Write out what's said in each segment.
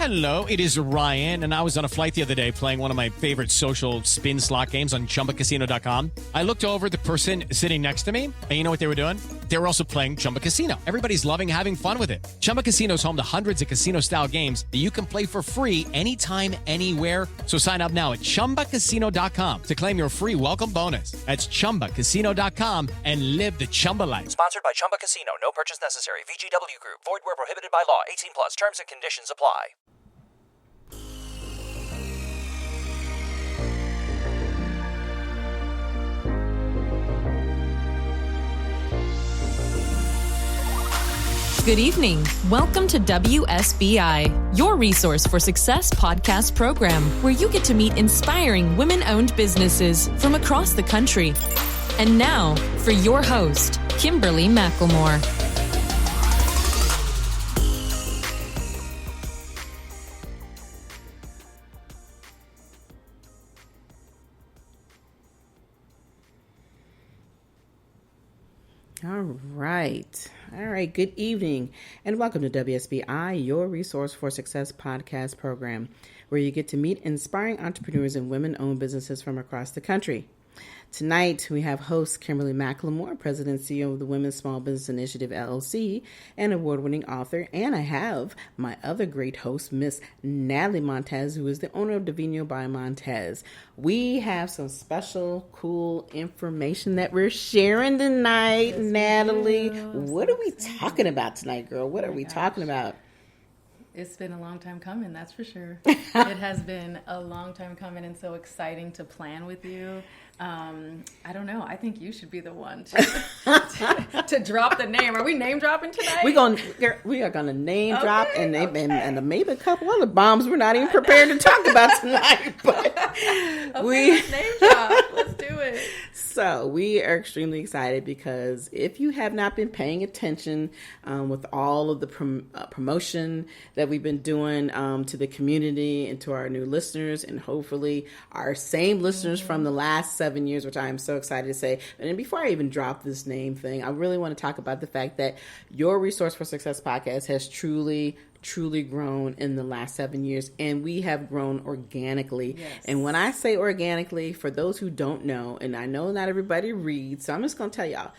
Hello, it is Ryan, and I was on a flight the other day playing one of my favorite social spin slot games on chumbacasino.com. I looked over at the person sitting next to me, and you know what they were doing? They were also playing Chumba Casino. Everybody's loving having fun with it. Chumba Casino is home to hundreds of casino-style games that you can play for free anytime, anywhere. So sign up now at chumbacasino.com to claim your free welcome bonus. That's chumbacasino.com and live the Chumba life. Sponsored by Chumba Casino. No purchase necessary. VGW Group. Void where prohibited by law. 18 plus. Terms and conditions apply. Good evening. Welcome to WSBI, your resource for success podcast program, where you get to meet inspiring women-owned businesses from across the country. And now, for your host, Kimberly McLemore. All right. Good evening, and welcome to WSBI, your resource for success podcast program, where you get to meet inspiring entrepreneurs and women-owned businesses from across the country. Tonight, we have host Kimberly McLemore, President and CEO of the Women's Small Business Initiative, LLC, and award-winning author. And I have my other great host, Miss Natalie Montez, who is the owner of Divino by Montez. We have some special, cool information that we're sharing tonight, yes, Natalie. What are we talking about tonight, girl? What are we talking about? It's been a long time coming, that's for sure. It has been a long time coming and so exciting to plan with you. I don't know. I think you should be the one to drop the name. Are we name dropping tonight? We are gonna name drop and maybe a couple other bombs we're not even prepared to talk about tonight. But let's name drop. Let's do it. So we are extremely excited because if you have not been paying attention with all of the promotion that we've been doing to the community and to our new listeners, and hopefully our same listeners from the last 7 years, which I am so excited to say. And then before I even drop this name thing, I really want to talk about the fact that your Resource for Success podcast has truly grown in the last 7 years, and we have grown organically. Yes. And when I say organically, for those who don't know, and I know not everybody reads, so I'm just going to tell y'all,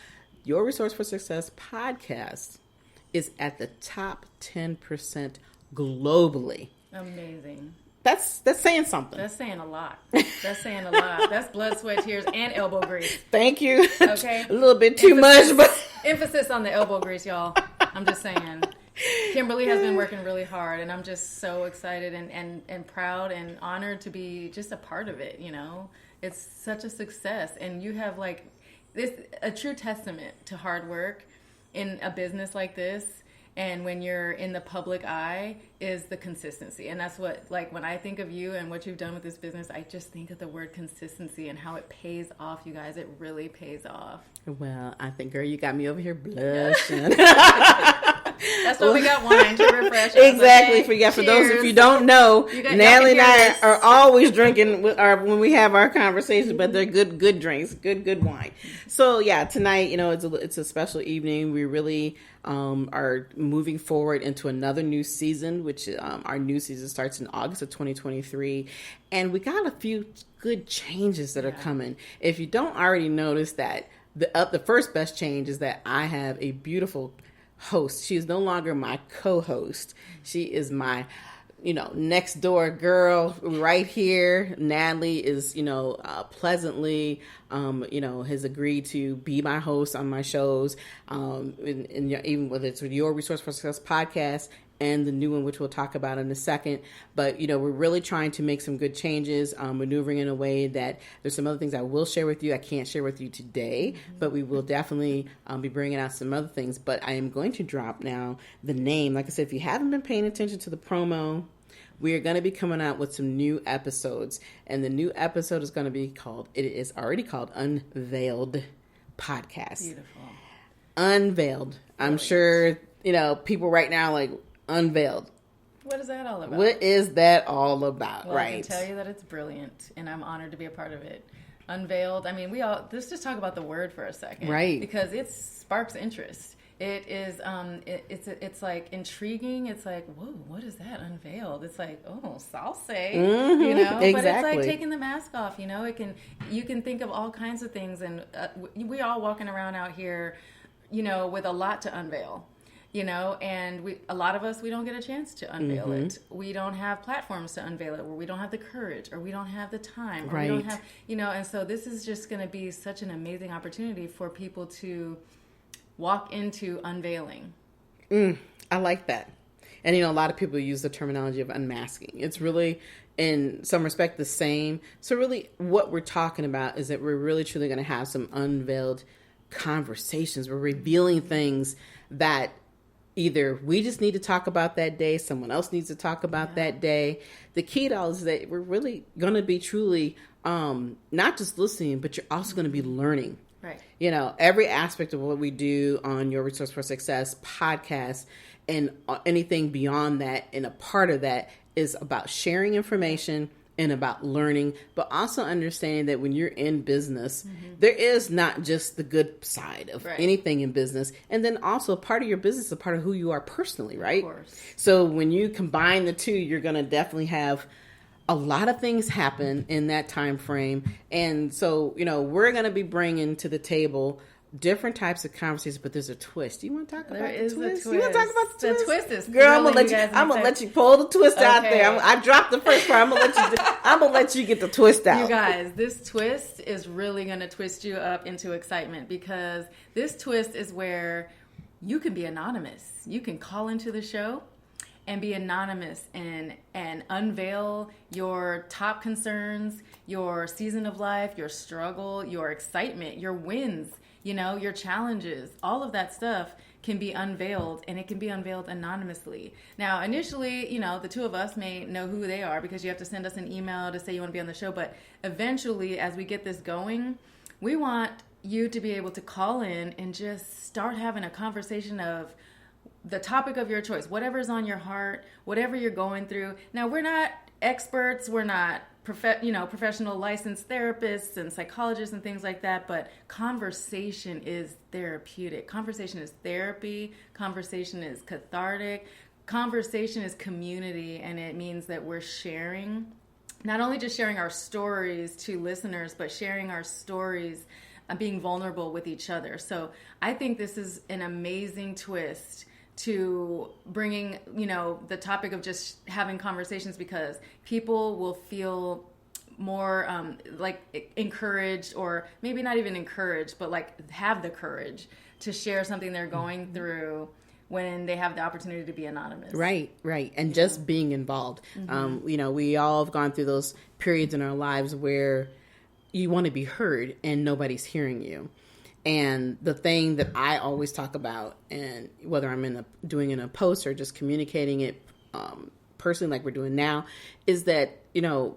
your Resource for Success podcast is at the top 10% globally. Amazing. That's saying something. That's saying a lot. That's blood, sweat, tears, and elbow grease. Thank you. Okay. A little bit too much, but emphasis on the elbow grease, y'all. I'm just saying. Kimberly has been working really hard, and I'm just so excited and proud and honored to be just a part of it, you know. It's such a success, and you have a true testament to hard work in a business like this. And when you're in the public eye is the consistency. And that's what, when I think of you and what you've done with this business, I just think of the word consistency and how it pays off, you guys. It really pays off. Well, I think, girl, you got me over here blushing. That's why we got wine to refresh. Exactly. For those of you don't know, Natalie and I are always drinking when we have our conversations, but they're good drinks, good wine. So yeah, tonight, it's a special evening. We really are moving forward into another new season, which our new season starts in August of 2023, and we got a few good changes that are coming. If you don't already notice that, the first best change is that I have a beautiful host. She is no longer my co-host. She is my next door girl right here. Natalie is, pleasantly, has agreed to be my host on my shows, and even whether it's with your Resource for Success podcast and the new one, which we'll talk about in a second. But, we're really trying to make some good changes, maneuvering in a way that there's some other things I will share with you. I can't share with you today, but we will definitely be bringing out some other things. But I am going to drop now the name. Like I said, if you haven't been paying attention to the promo, we are going to be coming out with some new episodes. And the new episode is going to be it is already called Unveiled Podcast. Beautiful. Unveiled. I'm sure, people right now Unveiled. What is that all about? What is that all about? Well, right. I can tell you that it's brilliant, and I'm honored to be a part of it. Unveiled. I mean, let's just talk about the word for a second. Right. Because it sparks interest. It is, it's like intriguing. It's like, whoa, what is that? Unveiled. It's like, oh, salsa, you know? Exactly. But it's like taking the mask off, you know? You can think of all kinds of things, and we all walking around out here, you know, with a lot to unveil. You know, and a lot of us, we don't get a chance to unveil it. We don't have platforms to unveil it, or we don't have the courage, or we don't have the time, or we don't have, you know, and so this is just going to be such an amazing opportunity for people to walk into unveiling. I like that. And, you know, a lot of people use the terminology of unmasking. It's really, in some respect, the same. So really what we're talking about is that we're really truly going to have some unveiled conversations. We're revealing things that either we just need to talk about that day, someone else needs to talk about that day. The key to all is that we're really going to be truly not just listening, but you're also going to be learning. Right. You know, every aspect of what we do on Your Resource for Success podcast and anything beyond that, and a part of that is about sharing information and about learning, but also understanding that when you're in business, there is not just the good side of anything in business. And then also part of your business is a part of who you are personally, right? Of course. So when you combine the two, you're going to definitely have a lot of things happen in that time frame. And so, you know, we're going to be bringing to the table different types of conversations, but there's a twist. You want to talk about the twist? You want to talk about the twist? The twist is girl. I'm gonna let you pull the twist out there. I dropped the first part. I'm gonna let you get the twist out. You guys, this twist is really gonna twist you up into excitement, because this twist is where you can be anonymous. You can call into the show and be anonymous and unveil your top concerns, your season of life, your struggle, your excitement, your wins. You know, your challenges, all of that stuff can be unveiled, and it can be unveiled anonymously. Now, initially, you know, the two of us may know who they are because you have to send us an email to say you want to be on the show. But eventually, as we get this going, we want you to be able to call in and just start having a conversation of the topic of your choice, whatever's on your heart, whatever you're going through. Now, we're not experts. We're not professional licensed therapists and psychologists and things like that, but conversation is therapeutic. Conversation is therapy. Conversation is cathartic. Conversation is community, and it means that we're sharing, not only just sharing our stories to listeners, but sharing our stories, being vulnerable with each other. So I think this is an amazing twist to bringing, you know, the topic of just having conversations, because people will feel more like encouraged, or maybe not even encouraged, but like have the courage to share something they're going through when they have the opportunity to be anonymous. Right. And just being involved. You know, we all have gone through those periods in our lives where you want to be heard and nobody's hearing you. And the thing that I always talk about, and whether I'm doing in a post or just communicating it personally like we're doing now, is that, you know,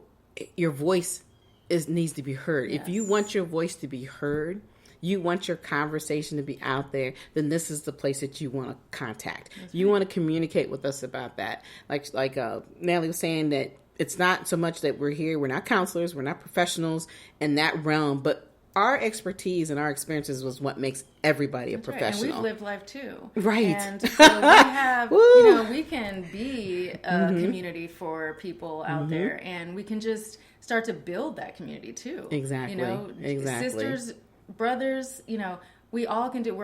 your voice needs to be heard. Yes. If you want your voice to be heard, you want your conversation to be out there, then this is the place that you want to contact. That's you want to communicate with us about that. Like Natalie was saying, that it's not so much that we're here, we're not counselors, we're not professionals in that realm, but our expertise and our experiences was what makes everybody a professional. And we've lived life too. Right. And so we have, you know, we can be a community for people out there, and we can just start to build that community too. Exactly. You know, sisters, brothers, you know, we all can do,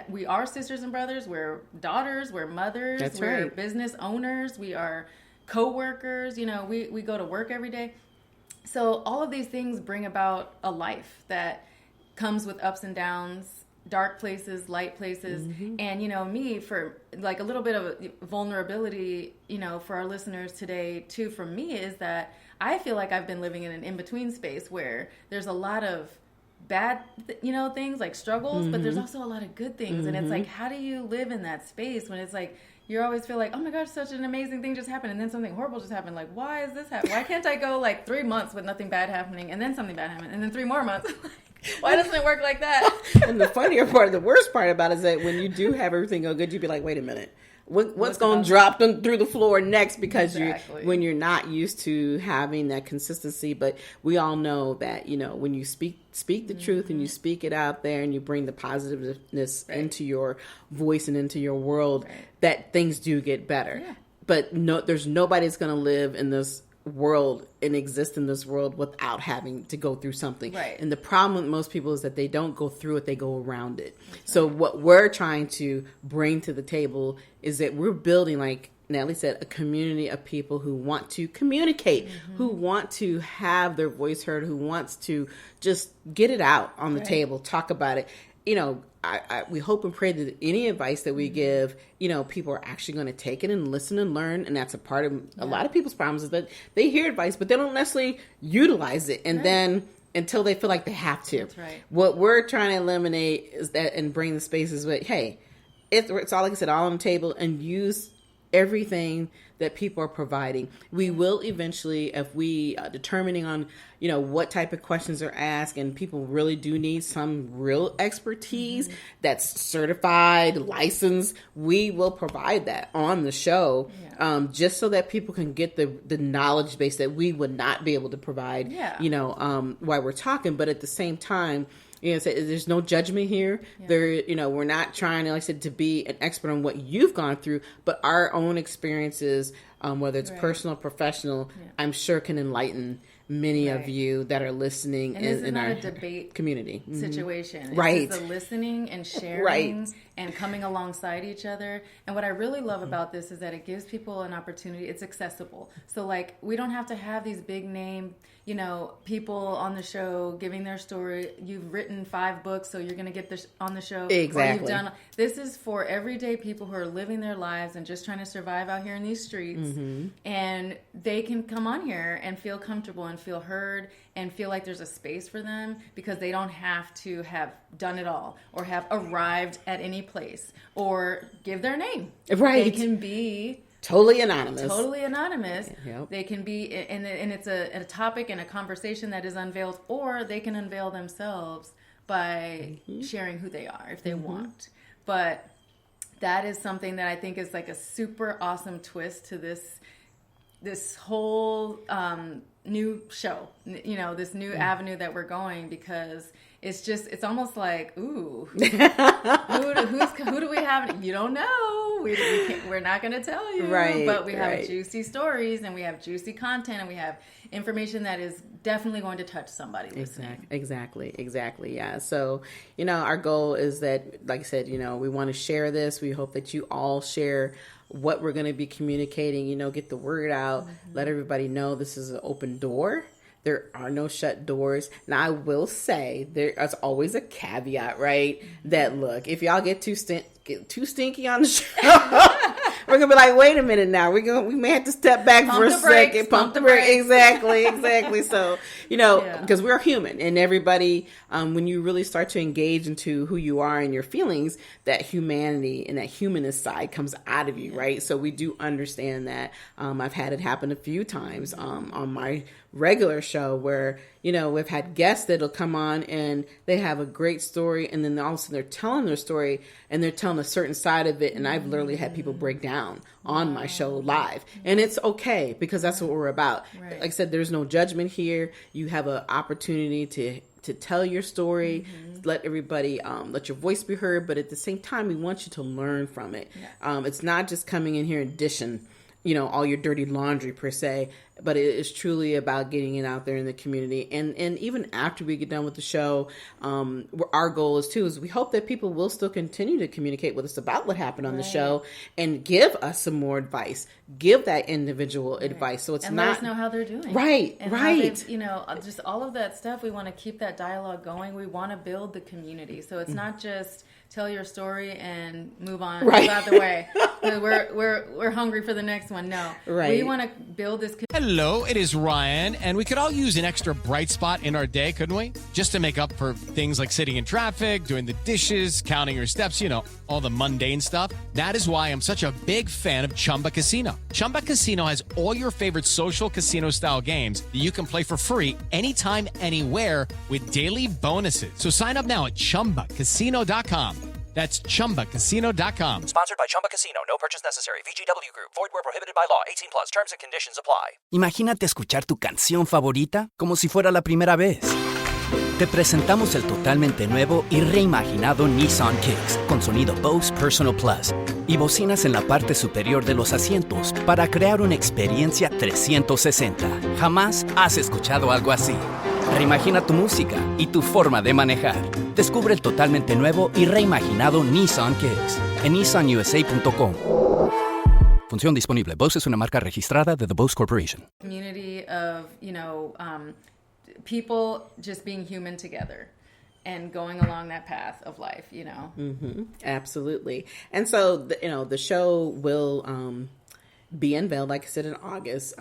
we are sisters and brothers. We're daughters, we're mothers, we're business owners, we are co-workers, you know, we go to work every day. So all of these things bring about a life that comes with ups and downs, dark places, light places. And, you know, me, for like a little bit of vulnerability, you know, for our listeners today too, for me, is that I feel like I've been living in an in-between space where there's a lot of bad, you know, things like struggles, but there's also a lot of good things. And it's like, how do you live in that space when it's like, you always feel like, oh my gosh, such an amazing thing just happened, and then something horrible just happened. Like, why is this happening? Why can't I go like 3 months with nothing bad happening, and then something bad happened, and then 3 more months? Why doesn't it work like that? And the funnier part, the worst part about it is that when you do have everything go good, you'd be like, wait a minute. what's going to drop them through the floor next, because Exactly. when you're not used to having that consistency. But we all know that, when you speak the truth and you speak it out there and you bring the positiveness into your voice and into your world, that things do get better. Yeah. But there's nobody that's going to live in this world and exist in this world without having to go through something. Right. And the problem with most people is that they don't go through it, they go around it. So what we're trying to bring to the table is that we're building, like Natalie said, a community of people who want to communicate, who want to have their voice heard, who wants to just get it out on the table, talk about it. We hope and pray that any advice that we give, people are actually going to take it and listen and learn. And that's a part of a lot of people's problems, is that they hear advice, but they don't necessarily utilize it. And then until they feel like they have to. That's right. What we're trying to eliminate is that, and bring the spaces, but hey, it's all, like I said, all on the table, and use everything that people are providing. We will eventually, if we determining on, what type of questions are asked, and people really do need some real expertise that's certified, licensed, we will provide that on the show, just so that people can get the knowledge base that we would not be able to provide, while we're talking. But at the same time, there's no judgment here. There, we're not trying, like I said, to be an expert on what you've gone through, but our own experiences, whether it's personal, professional, I'm sure can enlighten many of you that are listening in our debate community situation. Right. It's the listening and sharing and coming alongside each other. And what I really love about this is that it gives people an opportunity. It's accessible. So like, we don't have to have these big name, people on the show giving their story. You've written 5 books, so you're going to get this on the show. Exactly. This is for everyday people who are living their lives and just trying to survive out here in these streets. And they can come on here and feel comfortable and feel heard and feel like there's a space for them, because they don't have to have done it all or have arrived at any place or give their name. Right. They can be totally anonymous. Yep. They can be, and it's a topic and a conversation that is unveiled, or they can unveil themselves by sharing who they are if they want. But that is something that I think is like a super awesome twist to this whole new show, this new avenue that we're going, because it's almost like, ooh, who do we have? You don't know. We're not going to tell you. Right. But we have juicy stories, and we have juicy content, and we have information that is definitely going to touch somebody listening. Exactly. Yeah. So, our goal is that, like I said, we want to share this. We hope that you all share what we're going to be communicating, get the word out, let everybody know this is an open door. There are no shut doors. Now, I will say there's always a caveat, right? That, look, if y'all get too stinky on the show, we're gonna be like, wait a minute now. We may have to step back for a second. Pump the brakes. Exactly. So, because we're human, and everybody, when you really start to engage into who you are and your feelings, that humanity and that humanist side comes out of you, right? So we do understand that. I've had it happen a few times on my regular show where, we've had guests that'll come on and they have a great story, and then all of a sudden they're telling their story and they're telling a certain side of it, and I've literally had people break down on my show live, and it's okay, because that's what we're about. Like I said, there's no judgment here. You have an opportunity to tell your story, let everybody, let your voice be heard, but at the same time, we want you to learn from it. It's not just coming in here and dishing, all your dirty laundry per se, but it is truly about getting it out there in the community. And even after we get done with the show, our goal is we hope that people will still continue to communicate with us about what happened on the show and give us some more advice, give that individual advice. So it's let us know how they're doing. Right. Just all of that stuff. We want to keep that dialogue going. We want to build the community. So it's not just tell your story and move on, move out the way. We're hungry for the next one. No, we want to build this. Hello, it is Ryan, and we could all use an extra bright spot in our day, couldn't we? Just to make up for things like sitting in traffic, doing the dishes, counting your steps, all the mundane stuff. That is why I'm such a big fan of Chumba Casino. Chumba Casino has all your favorite social casino-style games that you can play for free anytime, anywhere with daily bonuses. So sign up now at ChumbaCasino.com. That's ChumbaCasino.com. Sponsored by Chumba Casino. No purchase necessary. VGW Group. Void where prohibited by law. 18 plus. Terms and conditions apply. Imagínate escuchar tu canción favorita como si fuera la primera vez. Te presentamos el totalmente nuevo y reimaginado Nissan Kicks con sonido Bose Personal Plus y bocinas en la parte superior de los asientos para crear una experiencia 360. Jamás has escuchado algo así. Reimagina tu música y tu forma de manejar. Descubre el totalmente nuevo y reimaginado Nissan Kicks en nissanusa.com. Función disponible. Bose es una marca registrada de The Bose Corporation. Community of, people just being human together and going along that path of life, Mm-hmm. Absolutely. And so, the show will be unveiled, like I said, in August.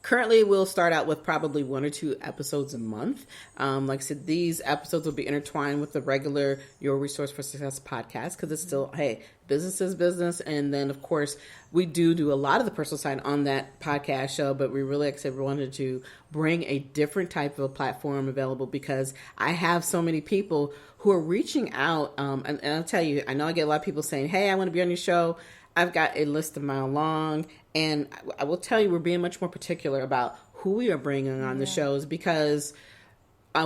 Currently, we'll start out with probably 1 or 2 episodes a month. Like I said, these episodes will be intertwined with the regular Your Resource for Success podcast because it's still, hey, business is business. And then, of course, we do a lot of the personal side on that podcast show, but we really, like I said, we wanted to bring a different type of a platform available because I have so many people who are reaching out. And I'll tell you, I know I get a lot of people saying, hey, I want to be on your show. I've got a list a mile long, and I will tell you we're being much more particular about who we are bringing on the shows because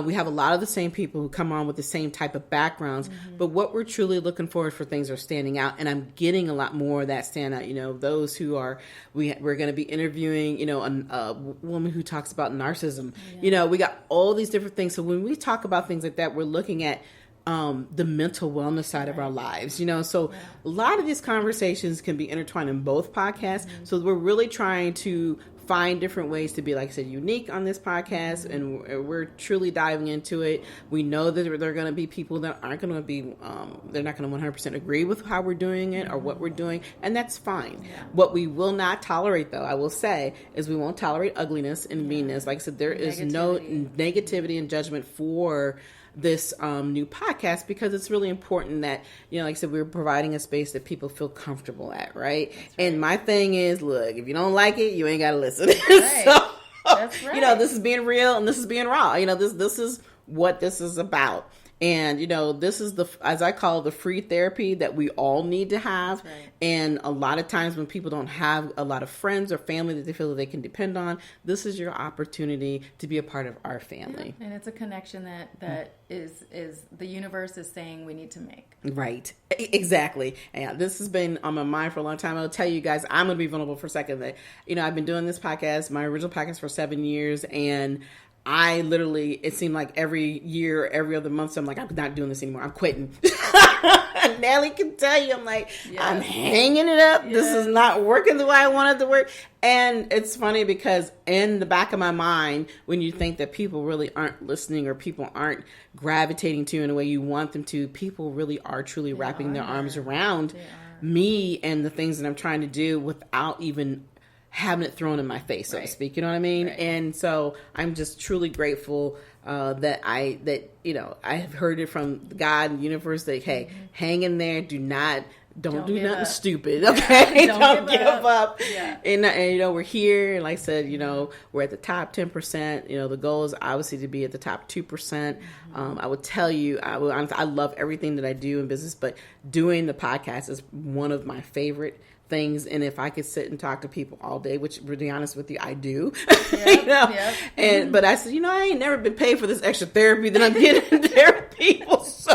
we have a lot of the same people who come on with the same type of backgrounds, but what we're truly looking for things are standing out, and I'm getting a lot more of that stand out. Those who are, we're going to be interviewing, a woman who talks about narcissism. Yeah. We got all these different things. So when we talk about things like that, we're looking at the mental wellness side of our lives, so a lot of these conversations can be intertwined in both podcasts. So we're really trying to find different ways to be, like I said, unique on this podcast, and we're truly diving into it. We know that there are going to be people that aren't going to be, they're not going to 100% agree with how we're doing it or what we're doing, and that's fine. Yeah. What we will not tolerate, though, I will say, is we won't tolerate ugliness and meanness. Like I said, there is no negativity and judgment for this new podcast because it's really important that, like I said, we're providing a space that people feel comfortable at, right? And my thing is, look, if you don't like it, you ain't got to listen. Right. So, that's right. This is being real and this is being raw. This is what this is about. And, this is as I call it, the free therapy that we all need to have. Right. And a lot of times when people don't have a lot of friends or family that they feel that they can depend on, this is your opportunity to be a part of our family. Yeah. And it's a connection that is the universe is saying we need to make. Right. Exactly. And this has been on my mind for a long time. I'll tell you guys, I'm going to be vulnerable for a second. That, I've been doing this podcast, my original podcast, for 7 years, and I literally, it seemed like every year, every other month, so I'm like, I'm not doing this anymore. I'm quitting. Natalie can tell you, I'm like, I'm hanging it up. This is not working the way I want it to work. And it's funny because in the back of my mind, when you think that people really aren't listening or people aren't gravitating to you in the way you want them to, people really are truly wrapping their arms around me and the things that I'm trying to do without even having it thrown in my face, so to speak. You know what I mean? Right. And so I'm just truly grateful that I have heard it from God and the universe that, hey, hang in there. Don't do nothing stupid. Okay. Don't give up. Yeah. And we're here. And like I said, we're at the top 10%. The goal is obviously to be at the top 2%. I would tell you, I love everything that I do in business, but doing the podcast is one of my favorite things. And if I could sit and talk to people all day, which, to be honest with you, I do, but I said, I ain't never been paid for this extra therapy that I'm getting there with people. So,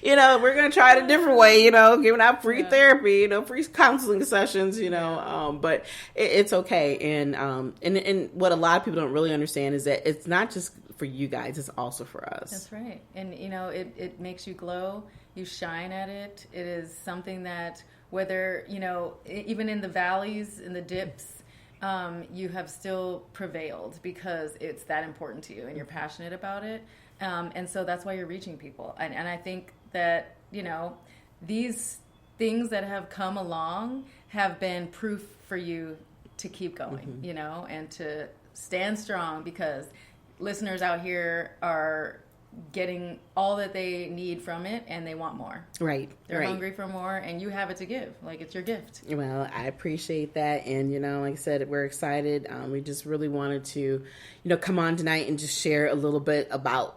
we're going to try it a different way, giving out free therapy, free counseling sessions, but it's okay. And what a lot of people don't really understand is that it's not just for you guys, it's also for us. That's right. And, it makes you glow, you shine at it. It is something that, whether, even in the valleys, in the dips, you have still prevailed because it's that important to you and you're passionate about it. And so that's why you're reaching people. And I think that, these things that have come along have been proof for you to keep going, and to stand strong because listeners out here are getting all that they need from it and they want more. Right. They're hungry for more and you have it to give. Like, it's your gift. Well, I appreciate that. And, like I said, we're excited. We just really wanted to, come on tonight and just share a little bit about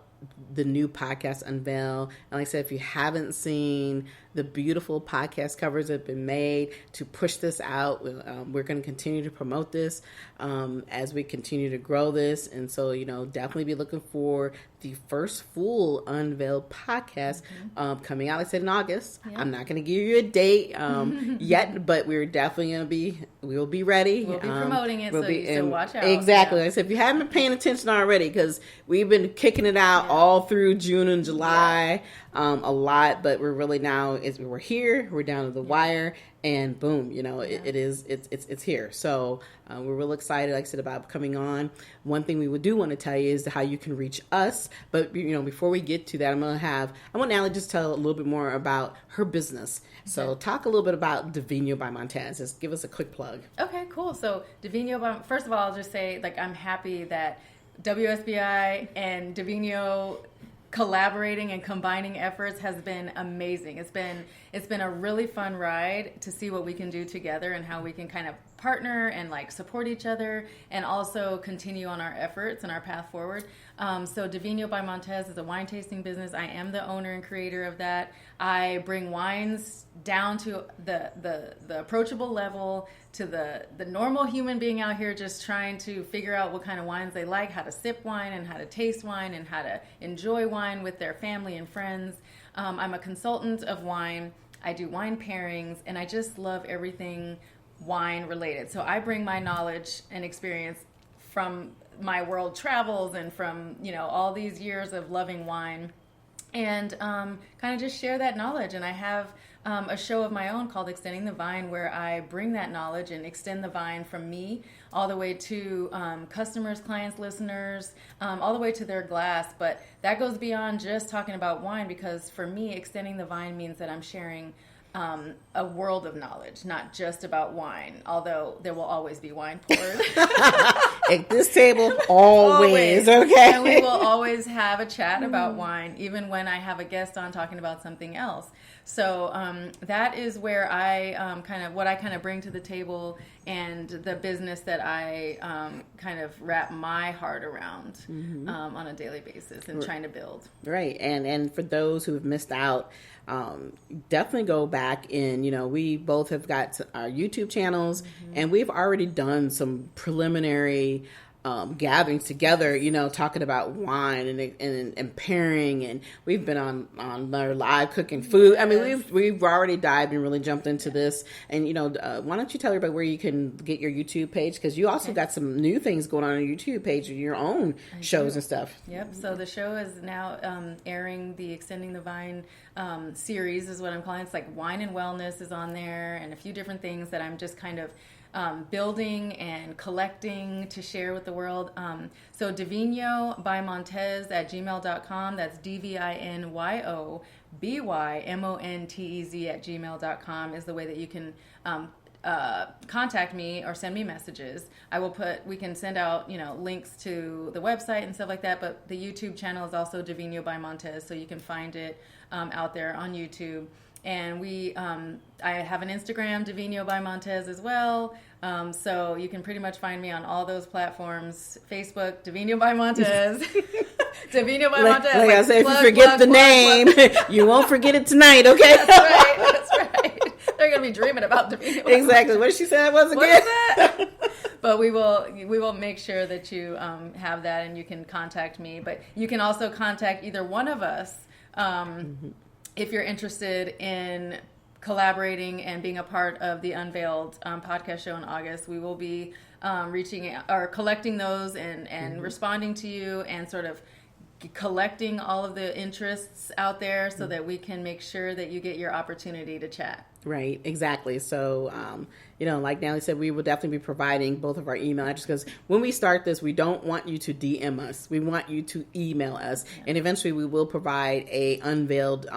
the new podcast Unveil. And like I said, if you haven't seen the beautiful podcast covers that have been made to push this out, we're going to continue to promote this as we continue to grow this. And so, definitely be looking for the first full Unveiled podcast coming out, like I said, in August. Yeah. I'm not going to give you a date yet, but we're definitely going to be, we'll be ready. We'll be promoting it, so watch out. Exactly. Like I said, if you haven't been paying attention already, because we've been kicking it out all through June and July, a lot, but we're really now, we're here, we're down to the wire, and boom, it's here. So we're real excited, like I said, about coming on. One thing we do want to tell you is how you can reach us. But, before we get to that, I want Natalie just tell a little bit more about her business. So talk a little bit about Divino by Montez. Just give us a quick plug. Okay, cool. So Divino, first of all, I'll just say, I'm happy that WSBI and Divino collaborating and combining efforts has been amazing. It's been a really fun ride to see what we can do together and how we can kind of partner and support each other and also continue on our efforts and our path forward. So Divino by Montez is a wine tasting business. I am the owner and creator of that. I bring wines down to the approachable level, to the normal human being out here just trying to figure out what kind of wines they like, how to sip wine and how to taste wine and how to enjoy wine with their family and friends. I'm a consultant of wine. I do wine pairings, and I just love everything wine related. So I bring my knowledge and experience from my world travels and from, all these years of loving wine, and kind of just share that knowledge. And I have a show of my own called Extending the Vine, where I bring that knowledge and extend the vine from me all the way to customers, clients, listeners, all the way to their glass. But that goes beyond just talking about wine, because for me, extending the vine means that I'm sharing a world of knowledge, not just about wine, although there will always be wine poured. At this table, always, okay? And we will always have a chat about wine, even when I have a guest on talking about something else. So that is where I what I bring to the table, and the business that I kind of wrap my heart around on a daily basis and trying to build. Right. And for those who have missed out, definitely go back in. We both have got our YouTube channels, and we've already done some preliminary gatherings together, talking about wine and pairing, and we've been on our live cooking food. I mean, we've already dived and really jumped into this. And why don't you tell everybody where you can get your YouTube page, because you also got some new things going on your YouTube page, your own shows and stuff. Yep. So the show is now airing the Extending the Vine series, is what I'm calling it. It's like wine and wellness is on there, and a few different things that I'm just kind of building and collecting to share with the world. So Divino by Montez at gmail.com. That's DVINYO BYMONTEZ at gmail.com is the way that you can contact me or send me messages. We can send out, links to the website and stuff like that, but the YouTube channel is also Divino by Montez, so you can find it out there on YouTube. And I have an Instagram, Divino by Montez, as well. So you can pretty much find me on all those platforms. Facebook, Divino by Montez. Divino by Montez. Like I said, if you forget the name, you won't forget it tonight, okay? That's right. They're going to be dreaming about Divino. Exactly. What did she say that was again? What is that? But we will make sure that you have that, and you can contact me. But you can also contact either one of us if you're interested in collaborating and being a part of the Unveiled podcast show in August. We will be collecting those and responding to you, and sort of collecting all of the interests out there so that we can make sure that you get your opportunity to chat. Right, exactly. So, like Natalie said, we will definitely be providing both of our email addresses, because when we start this, we don't want you to DM us. We want you to email us. Yeah. And eventually we will provide a Unveiled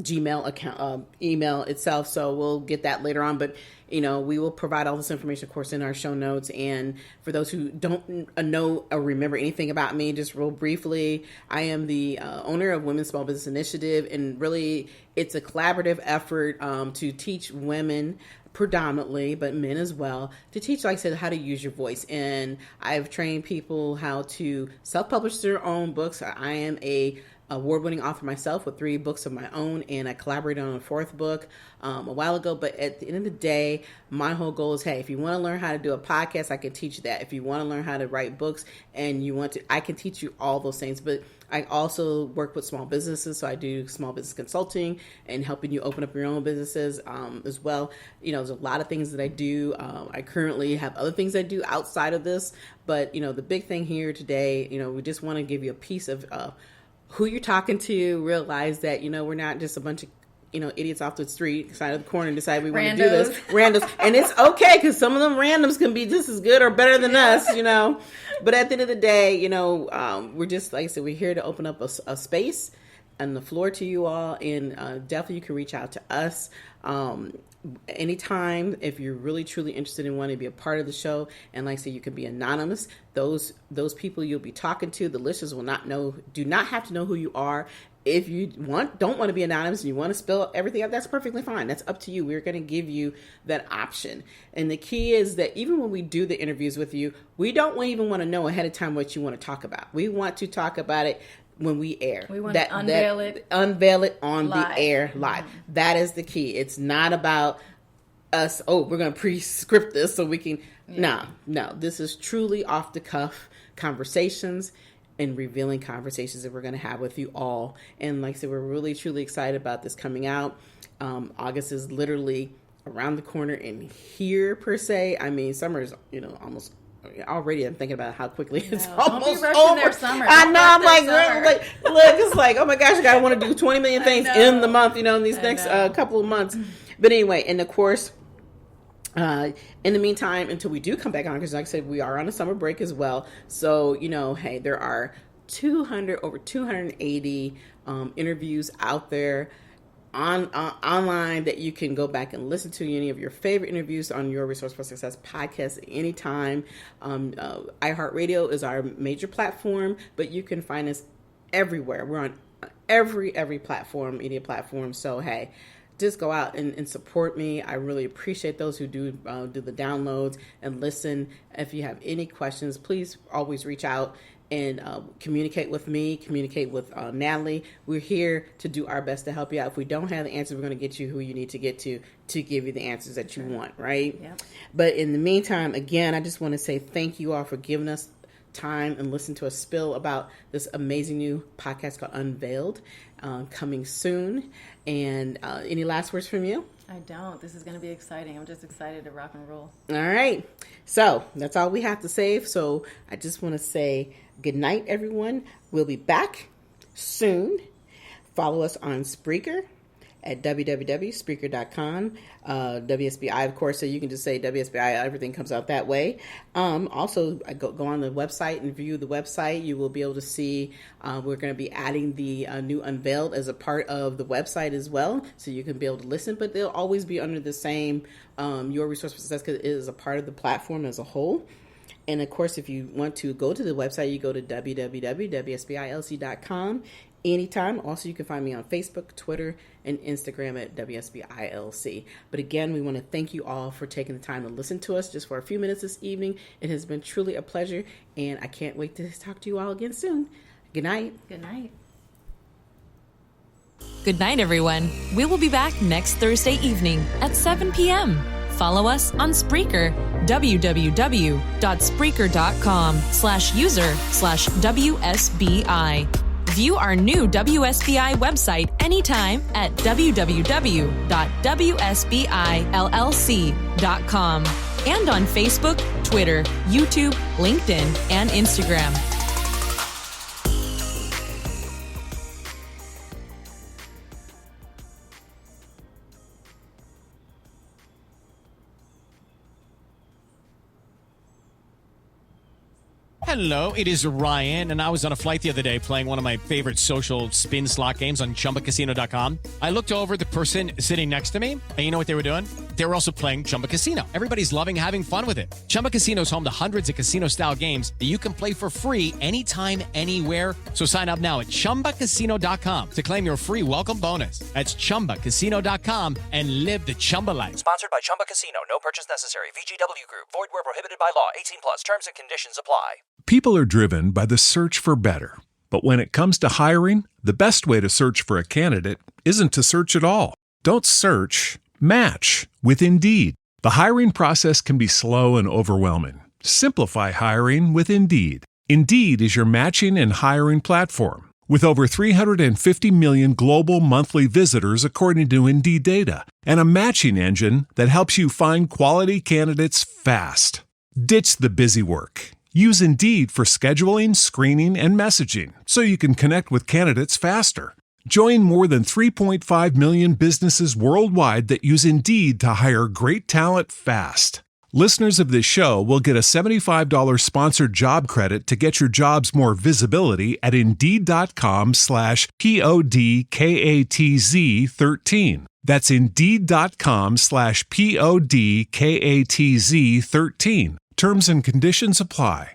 Gmail account, email itself. So we'll get that later on. But, we will provide all this information, of course, in our show notes. And for those who don't know or remember anything about me, just real briefly, I am the owner of Women's Small Business Initiative. And really, it's a collaborative effort to teach women predominantly, but men as well, to teach, like I said, how to use your voice. And I've trained people how to self-publish their own books. I am a award-winning author myself with 3 books of my own, and I collaborated on a 4th book a while ago. But at the end of the day, my whole goal is, hey, if you want to learn how to do a podcast, I can teach you that. If you want to learn how to write books and you want to, I can teach you all those things. But I also work with small businesses, so I do small business consulting and helping you open up your own businesses as well. You know, there's a lot of things that I do. I currently have other things I do outside of this, but, you know, the big thing here today, you know, we just want to give you a piece of who you're talking to, realize that, you know, we're not just a bunch of, you know, idiots off the street, side of the corner, and decide we want to do this. Randos. And it's okay, because some of them randoms can be just as good or better than us, you know. But at the end of the day, you know, we're just, like I said, we're here to open up a space and the floor to you all. And definitely you can reach out to us anytime if you're really truly interested in wanting to be a part of the show. And like I said, you can be anonymous. Those people you'll be talking to, the listeners will not know, do not have to know who you are. If you don't want to be anonymous and you want to spill everything out, that's perfectly fine. That's up to you. We're going to give you that option. And the key is that even when we do the interviews with you, we don't even want to know ahead of time what you want to talk about. We want to talk about it when we air. We want to unveil it on live. The air live. Mm-hmm. That is the key. It's not about us, we're going to pre-script this so we can, no, this is truly off the cuff conversations and revealing conversations that we're going to have with you all. And like I said, we're really truly excited about this coming out. August is literally around the corner in here, per se. I mean, summer is, you know, almost already. I'm thinking about how quickly it's almost over. Their summer. I know. I'm like, look, it's like, oh my gosh, I want to do 20 million things in the month, you know, in these next couple of months. But anyway, and of course, in the meantime, until we do come back on, because like I said, we are on a summer break as well. So, you know, hey, there are over 280 interviews out there online that you can go back and listen to any of your favorite interviews on your Resource for Success podcast at any time. iHeartRadio is our major platform, but you can find us everywhere. We're on every platform, media platform. So, hey, just go out and support me. I really appreciate those who do the downloads and listen. If you have any questions, please always reach out and communicate with me, communicate with Natalie. We're here to do our best to help you out. If we don't have the answers, we're going to get you who you need to get to give you the answers that you want, right? Yeah. But in the meantime, again, I just want to say thank you all for giving us time and listen to us spill about this amazing new podcast called Unveiled, coming soon. And any last words from you? I don't. This is going to be exciting. I'm just excited to rock and roll. All right. So that's all we have to say. So I just want to say good night, everyone. We'll be back soon. Follow us on Spreaker at www.spreaker.com. WSBI, of course, so you can just say WSBI, everything comes out that way. Also, go on the website and view the website. You will be able to see we're going to be adding the new Unveiled as a part of the website as well, so you can be able to listen, but they'll always be under the same Your Resource for Success, because it is a part of the platform as a whole. And of course, if you want to go to the website, you go to www.wsbilc.com anytime. Also, you can find me on Facebook, Twitter, and Instagram at WSBILC. But again, we want to thank you all for taking the time to listen to us just for a few minutes this evening. It has been truly a pleasure, and I can't wait to talk to you all again soon. Good night. Good night. Good night, everyone. We will be back next Thursday evening at 7 p.m. Follow us on Spreaker, www.spreaker.com/user/WSBI. View our new WSBI website anytime at www.wsbillc.com and on Facebook, Twitter, YouTube, LinkedIn, and Instagram. Hello, it is Ryan, and I was on a flight the other day playing one of my favorite social spin slot games on ChumbaCasino.com. I looked over at the person sitting next to me, and you know what they were doing? They were also playing Chumba Casino. Everybody's loving having fun with it. Chumba Casino is home to hundreds of casino-style games that you can play for free anytime, anywhere. So sign up now at ChumbaCasino.com to claim your free welcome bonus. That's ChumbaCasino.com and live the Chumba life. Sponsored by Chumba Casino. No purchase necessary. VGW Group. Void where prohibited by law. 18 plus. Terms and conditions apply. People are driven by the search for better. But when it comes to hiring, the best way to search for a candidate isn't to search at all. Don't search, match with Indeed. The hiring process can be slow and overwhelming. Simplify hiring with Indeed. Indeed is your matching and hiring platform. With over 350 million global monthly visitors according to Indeed data, and a matching engine that helps you find quality candidates fast. Ditch the busy work. Use Indeed for scheduling, screening, and messaging so you can connect with candidates faster. Join more than 3.5 million businesses worldwide that use Indeed to hire great talent fast. Listeners of this show will get a $75 sponsored job credit to get your jobs more visibility at Indeed.com/PODKATZ13. That's Indeed.com/PODKATZ13. Terms and conditions apply.